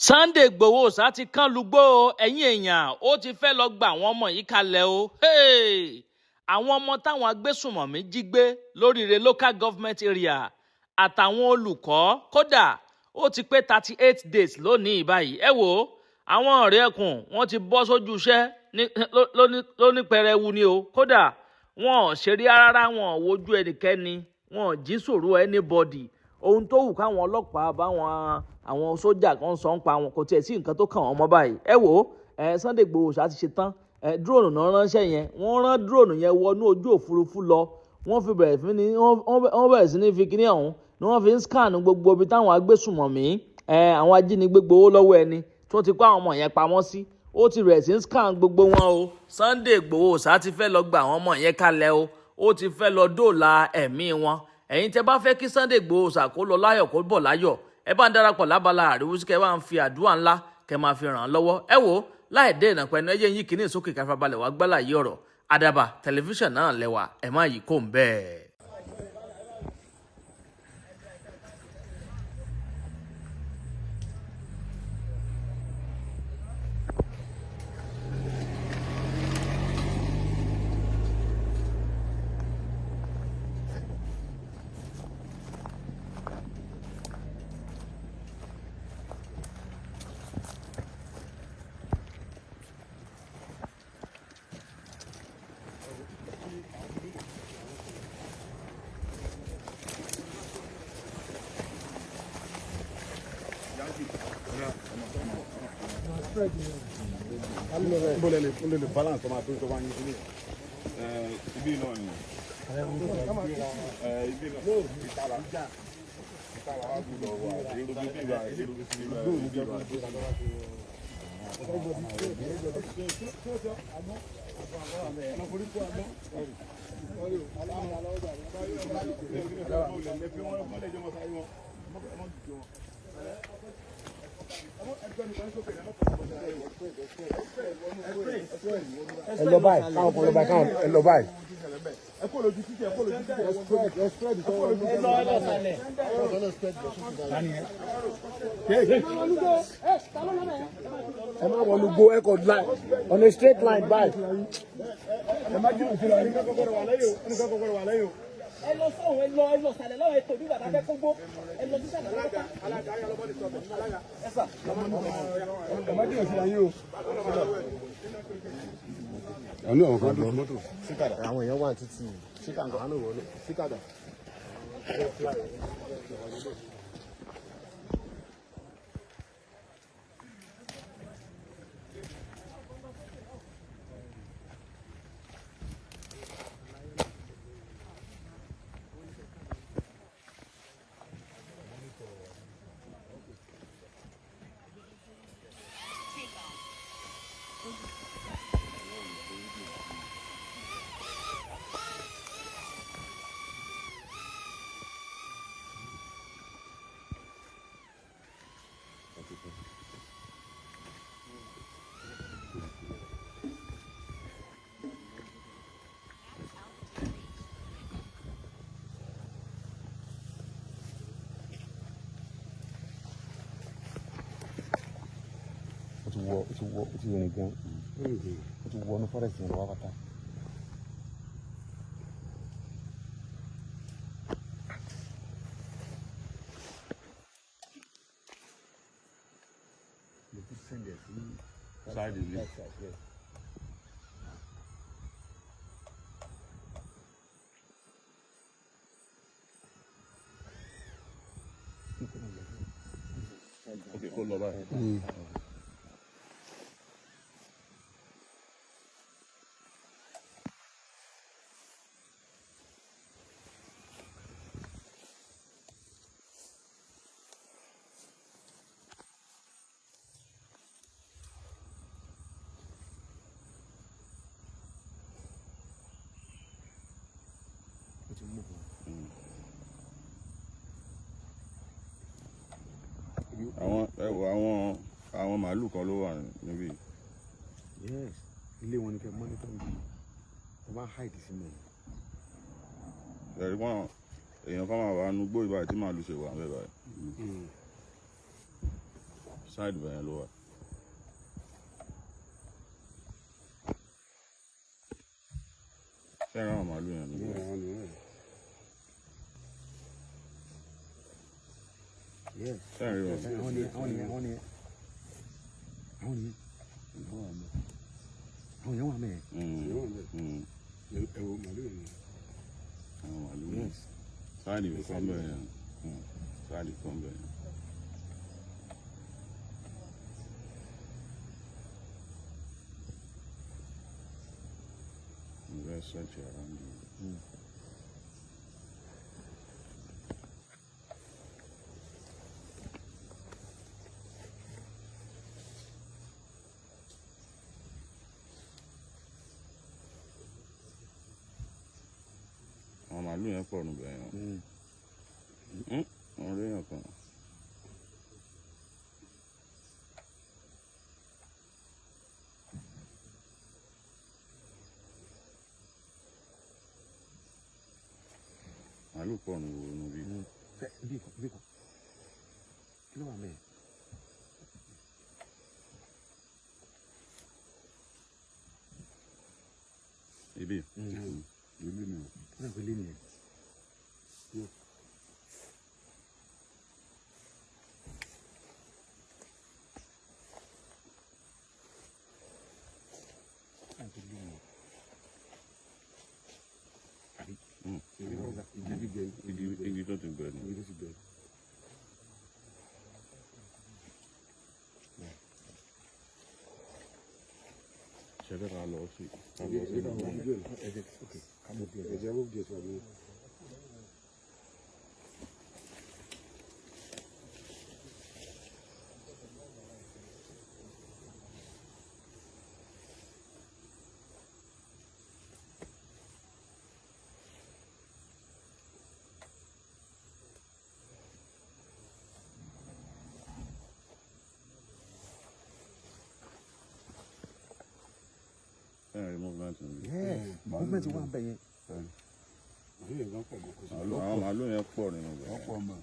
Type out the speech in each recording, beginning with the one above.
Sunday Igboho sá ti kán lugbó ẹ̀yin èèyàn ó ti fẹ́ lọ gba àwọn ọmọ yìí kalẹ̀ o. Àwọn ọmọ táwọn agbésùnmọ̀mí jí gbé lóríire local government area àtàwọn olùkọ́ kódà ó ti pé 38 days lónìí báyìí. Ẹ wò ó àwọn ọ̀rẹ́ ẹkùn wọ́n ti bọ́ sójú iṣẹ́ lóní pẹrẹwu ni o. Kódà wọn ò ṣeré rárá, wọn ò wojú ẹnikẹ́ni, wọn ò jí sòrò anybody. Ohun tó wù káwọn ọlọ́pàá báwọn àwọn sójà kan sọ ń pa wọn kò tiẹ̀ sí nǹkan tó kàn wọ́n mọ́ báyìí. Ẹ wò ó Sunday Igboho ṣá ti ṣe tán. Drone náà ránṣẹ́ yẹn, wọ́n rán drone yẹn wọnú ojú òfurufú lọ. Wọ́n bẹ̀rẹ̀ sí ní fi kíní ọ̀hún ni wọ́n fi ń scan gbogbo ibi táwọn agbésùnmọ̀mí àwọn ajínigbé gbowó lọ́wọ́ ẹni tí wọ́n ti kó àwọn ọmọ yẹn pamọ́ sí. Ó ti bẹ̀rẹ̀ sí ń scan gbogbo wọn o. Sunday Igboho ṣá ti fẹ́ lọ gba àwọn ọmọ yẹn kalẹ̀ o. Ó ti fẹ́ lọ dóòlà ẹ̀mí wọn. Ẹ̀yin tẹ́ bá fẹ́ kí Sunday Igboho ṣá kó lọ láyọ̀ kó bọ̀ láyọ̀, ẹ bá ń darapọ̀ lábala àríwúsí kẹ́ bá ń fi àdúrà ńlá kẹ́ máa fi ràn án lọ́wọ́. Ẹ wò ó láì dé ìnà pẹ̀lú ẹyẹ yín kìíní sókè káfíńbalẹ̀ wá gbálà yí ọ̀rọ̀. Àdàbà tẹlifíṣàn náà lẹ́wà, ẹ má yí kó ń bẹ́ẹ̀. Le balance on a pris devant ici. Ibi non ni. Ibi non. Itala. Itala wa bu lo wa. Iru bi ba. Ẹ lọ báyìí, káwọn kan lọ báyìí, káwọn ẹ lọ báyìí. Ẹ kó lójú títí, ẹ kó lójú títí. Ẹ spread tó wọ́n ní. Ẹ lọ sálẹ̀. Ẹ má wọnú gbó, ẹ kò line on a straight line báyìí. Ẹ má jìnnà síra, ẹni kọ́kọ́ wà lẹ́yìn o, ẹni kọ́kọ́ wà lẹ́yìn o. Ẹ lọ sọ̀hún, ẹ lọ sàlẹ̀ lọ́wọ́ ètò bí bàbá fẹ́ kó gbó, ẹ lọ sí sàlẹ̀ lọ́wọ́. Alága ayé ọlọ́bọ̀dé sọ̀tọ̀, alága. Ẹ sà. Ẹ má jìnnà síra yín o. Àánú àwọn kan dùn mọ́tò. Síkàdà. Àwọn èèyàn wà títí. Síkàdà. Àánú wọlé. Síkàdà. Ó ti rìn gan. Ó ti wọnú fọ́rẹ́sì yẹn lọ́wọ́ pátá. Side ilé. Okay, kó lọ báyìí. Àwọn màálù kan ló wà níbí. Yes, ilé wọn ni kẹ́ mọ́nítọ̀ níbi. Wọ́n máa hide sí mi. Ẹ̀rí wọn èèyàn kan máa wà nínú gbó ìbáyìí tí màálù ṣe wà bẹ́ẹ̀ báyìí. Side bẹ́ẹ̀ ló wà. Ṣé ẹran màálù yẹn nígbà? Ṣé ẹran rí wọn? Àwọn ni àwọn yẹn wà mẹ́ẹ̀. Ẹ̀wọ̀ màálù yẹn. Àwọn màálù yẹn. Sáàdì kan bẹ́ẹ̀ yẹn. Sáàdì kan bẹ́ẹ̀ yẹn. Very search around you. Àwọn màálù yẹn pọ̀ níbẹ̀ yẹn. Wọ́n rí èèyàn kan. Màálù pọ̀ níbi. Bí kò. Kí ló wà mẹ́ẹ̀? Ibi. Ilé ni o. Náà kò lé nìyẹn. Igi tó ti bẹ̀rẹ̀. Ṣé bẹ́ẹ̀ ká lọ sí? Movement wà bẹ̀ yẹn. Àwọn màálù yẹn pọ̀ nínú bẹ̀. Wọ́n pọ̀ mọ́.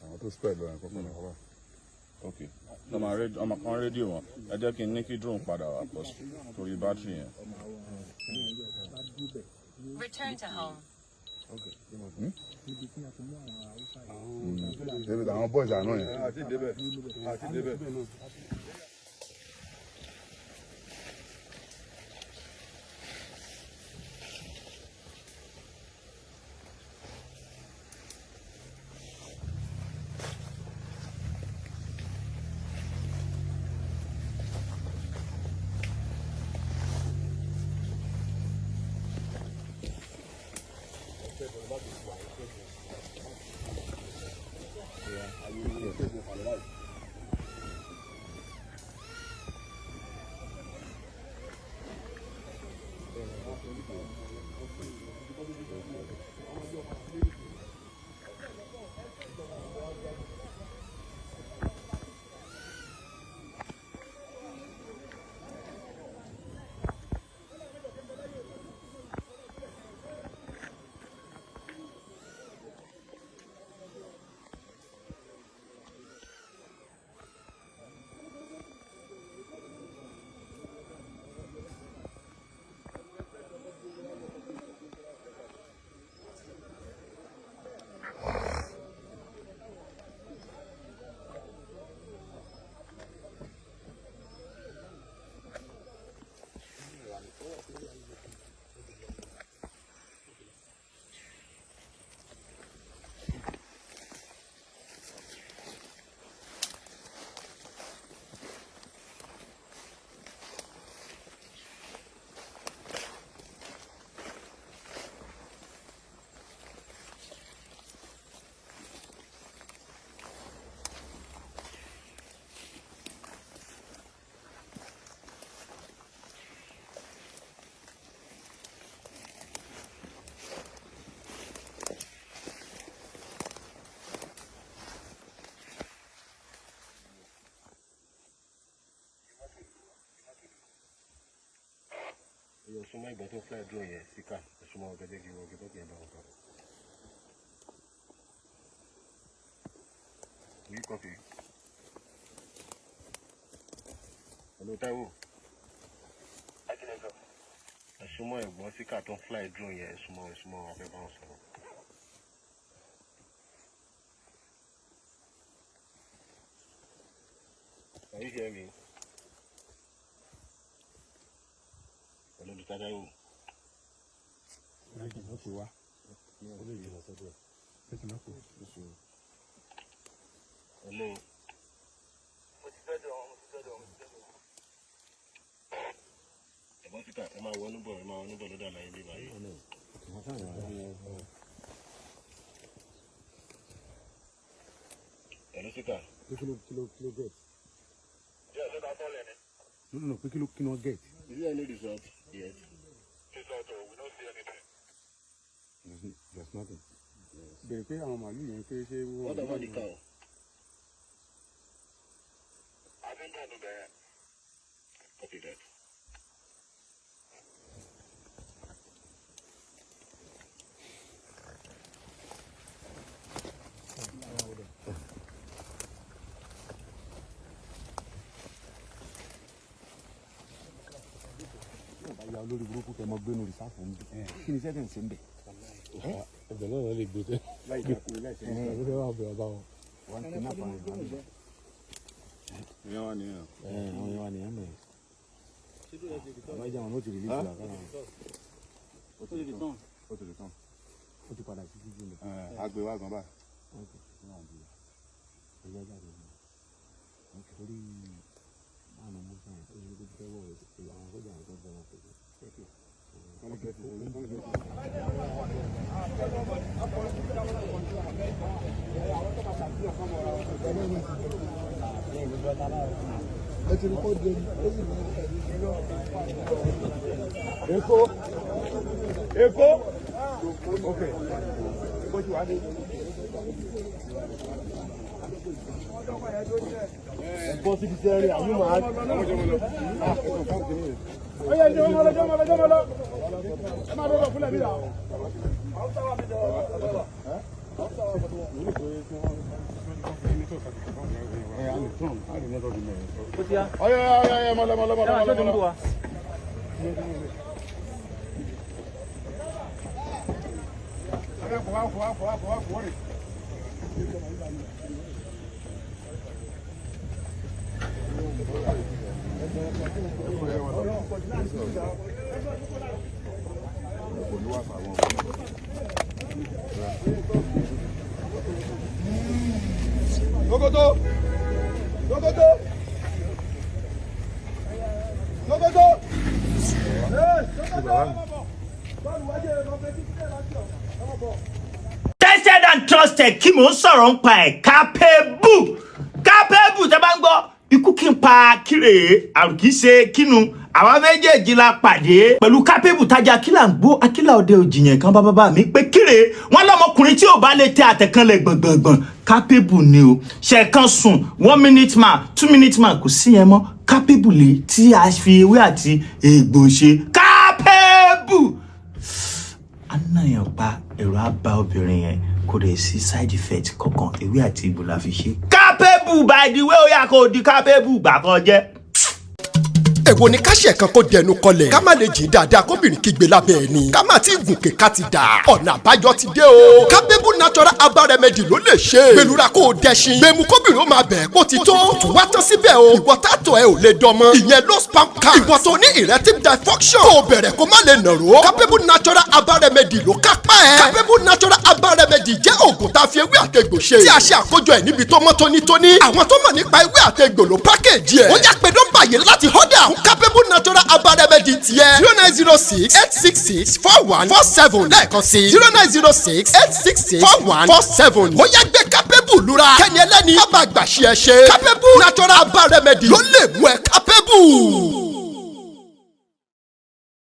Àwọn tó spẹ̀ lọ ẹ̀kọ́ pẹ̀lú ọ̀rọ̀. Ok. Ọmọ kan rédíò wọn. Ẹ jẹ́ kí n ní kí drone padà wá pọ̀ sí torí bátìrì yẹn. Return to home. David, àwọn boys àná yẹn. Àti débẹ̀. You're so much better fly drone here. Sika, small better give you get about. You coffee. Hello, Taiwo. Small one Sika don't fly drone here. Small okay bounce. Can you hear me? Hello, Taiwo. Hello. Sika, am I one number? Lọ́dọ̀ àlàyé bí báyìí. Hello, Sika. Kilo get. Yeah, so that's all in it. No, kilo get. Is there any result yet? Result, we don't see anything. There's nothing. Bẹ̀rẹ̀ pé àwọn màálù yẹn pé ṣé wọ́n. What about the cow? I think I know that. Copy that. Ya olórí burúkú kẹ mọ gbénu rìsáàfù ń bẹ kí ni sẹ́tẹ̀ ń ṣe ń bẹ̀. ẹ̀bẹ̀ náà lè gbé tẹ́. láì jẹ́ kó láì ṣe ń bẹ̀. ẹ̀bẹ̀ wà bẹ̀rẹ̀ bá wọn. wọ́n ti náà fara ìgbà mi. ìyẹn wà nìyẹn. àwọn yẹn wà nìyẹn mẹ́rin. àbájá wọn ló ti rìlíìsì àkàrà wọn. ó ti lè tán. ó ti padà sí títí lọ. àgbẹ̀ wa gan báyìí. ẹ̀yà jáde ní. torí àwọn ọmọ sáyẹn ó yẹ kó fẹ́ wọ̀ àwọn sójà àwọn tó fẹ́ràn pẹ̀lú. Èkó. Okay. What you want? Boss, if you are you mad? Oh yeah, jọmọlọ. Ẹ máa lọ fúnlẹ̀ mi là. Ọyọ mọlọ. Logoto. Tested and trusted kí mò ń sọ̀rọ̀ ń pa ẹ̀ capable tẹ́ bá ń gbọ́ ikú kí n pa kíre àrùn kì í ṣe kínu àwa méjèèjì la pàdé pẹ̀lú capable tajà kílà ń gbó akílà òde òjìyàn kan bábábá mi pé kíre wọn lọmọkùnrin tí ò bá lè tẹ àtẹ̀kànlẹ̀ gbọ̀ngbọ̀ngbọ̀n capable ni o ṣẹ̀kan sùn 1 minute man 2 minute man kò sí yẹn mọ́ capable lè tí a fi ewé àti egbò ṣe capable anáyàn pa ẹ̀rọ àbá obìnrin yẹn kò dẹ̀ sí side effect kankan ewé àti egbò la fi ṣe capable by the way ó yà kó di capable gbà kan jẹ́. èwo ni káṣẹ̀ kan kó dẹnu kọlẹ̀ ká má lè jìn dáadáa kóbìnrin kígbe lábẹ́ ẹni ká má tí gùnkè ká ti dà ọ̀nà àbájọ ti dé o capable natural herbal remedy ló lè ṣe gbẹlura kó o dẹṣin gbẹmu kóbìnrin ó máa bẹ̀ kó ti tó tún wá tán síbẹ̀ o ìwọ tààtọ̀ ẹ ò lè dọmọ ìyẹn low sperm count ìwọ tó ní erectile dysfunction kó o bẹ̀rẹ̀ kó má lè nàró capable natural herbal remedy ló kápá ẹ̀ capable natural herbal remedy jẹ́ oògùn tá a fi ewé àtegbò ṣe tí a ṣe àkójọ ẹ̀ níbi tó mọ́ tónítóní àwọn tó mọ̀ nípa ewé àtegbò ló pákéjì ẹ̀ ó yá pé nọ́mbà yìí láti họ́dà capable natural herbal remedy tiẹ̀ 0906-866-4147 lẹ́ẹ̀kan sí 0906-866-4147 ó yá gbé capable lura kẹ́ni ẹlẹ́ni má bàa gbàṣẹ́ ṣe capable natural herbal remedy ló lè mú ẹ capable.